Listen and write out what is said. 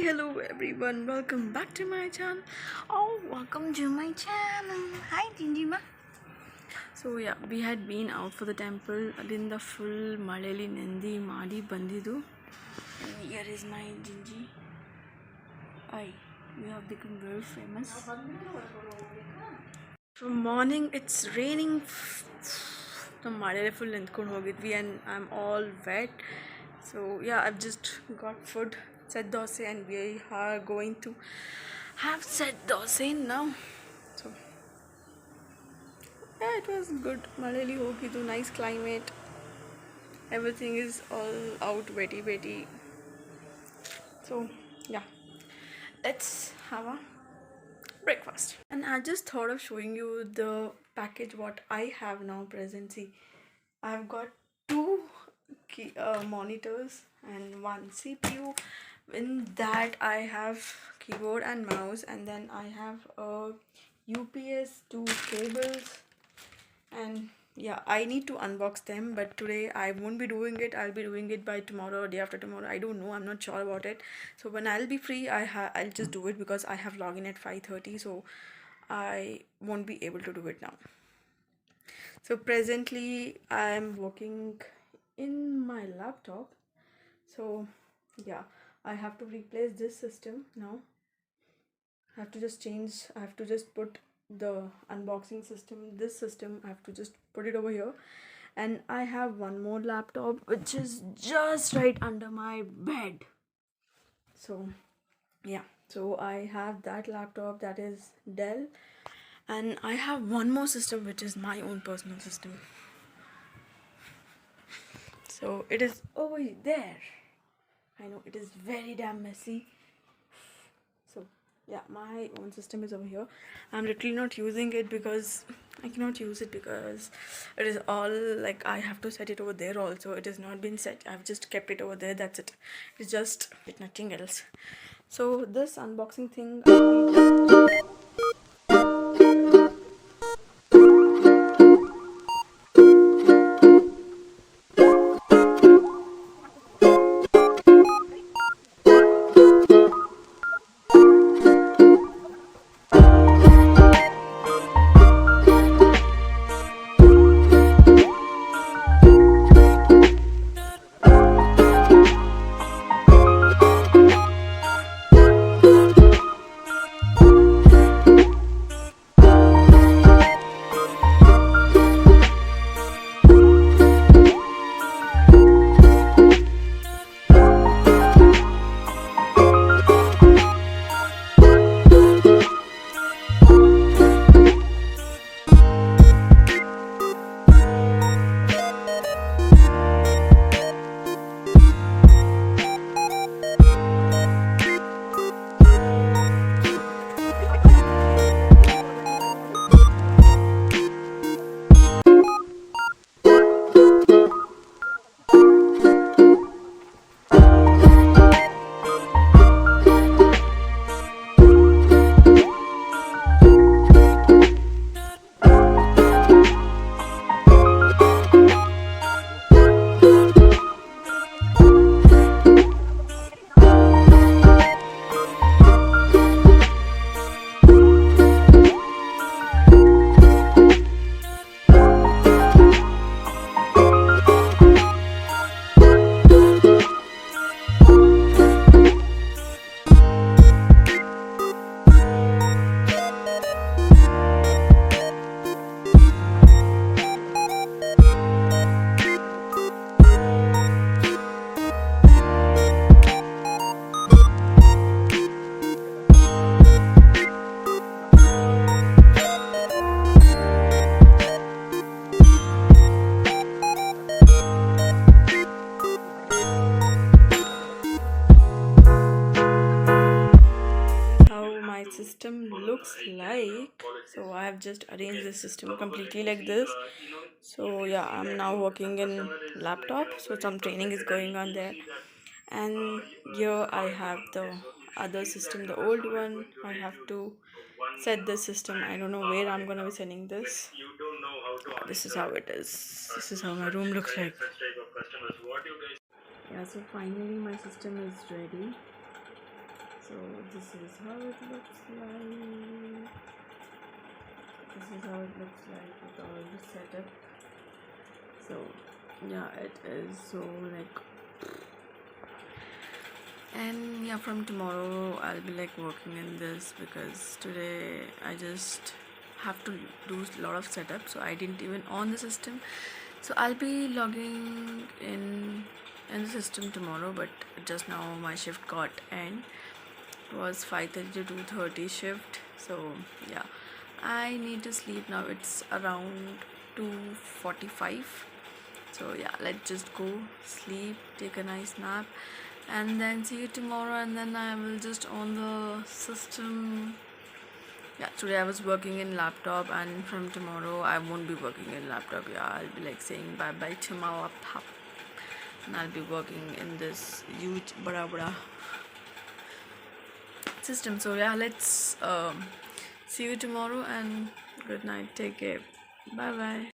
Hello everyone, welcome back to my channel. Oh, welcome to my channel. Hi Jinjima. So yeah, we had been out for the temple. Adinda full Malayali Nandi Madi Bandidu. And here is my Jinji. Aye, you have become very famous. From morning it's raining. The Malayali full nendkondu hogidvi and I'm all wet. So yeah, I've just got food, set dosa, and we are going to have set dosa now. So yeah, it was good. Malayali hogidu, nice climate. Everything is all out wetty. So yeah, let's have a breakfast. And I just thought of showing you the package what I have now present. See, I've got two monitors and one CPU. In that I have keyboard and mouse, and then I have a UPS, two cables, and yeah, I need to unbox them, but today I won't be doing it. I'll be doing it by tomorrow or day after tomorrow. I don't know, I'm not sure about it. So when I'll be free, I'll just do it because I have login at 5:30, so I won't be able to do it now. So presently I'm working in my laptop. So yeah, I have to replace this system now. I have to just put the unboxing system, this system, I have to just put it over here. And I have one more laptop which is just right under my bed. So yeah, so I have that laptop, that is Dell, and I have one more system which is my own personal system. So it is over there. I know it is very damn messy. So yeah, my own system is over here. I'm literally not using it because I cannot use it because it is all like I have to set it over there also. It has not been set. I've just kept it over there. That's it. It's just nothing else. So this unboxing thing how my system looks like. So I have just arranged the system completely like this. So yeah, I'm now working in laptop, so some training is going on there. And here I have the other system, the old one. I have to set the system. I don't know where I'm gonna be sending this. This is how it is. This is how my room looks like. Yeah, so finally my system is ready. So this is how it looks like. This is how it looks like with all the setup. So yeah, it is so like, and yeah, from tomorrow I'll be like working in this, because today I just have to do a lot of setup, so I didn't even on the system. So I'll be logging in the system tomorrow, but just now my shift got end. It was 5:30 to 2:30 shift. So yeah, I need to sleep now. It's around 2:45. So yeah, let's just go sleep, take a nice nap, and then see you tomorrow. And then I will just on the system. Yeah, today I was working in laptop, and from tomorrow I won't be working in laptop. Yeah, I'll be like saying bye bye to my laptop, and I'll be working in this huge bada system. So yeah, let's see you tomorrow, and good night, take care, bye bye.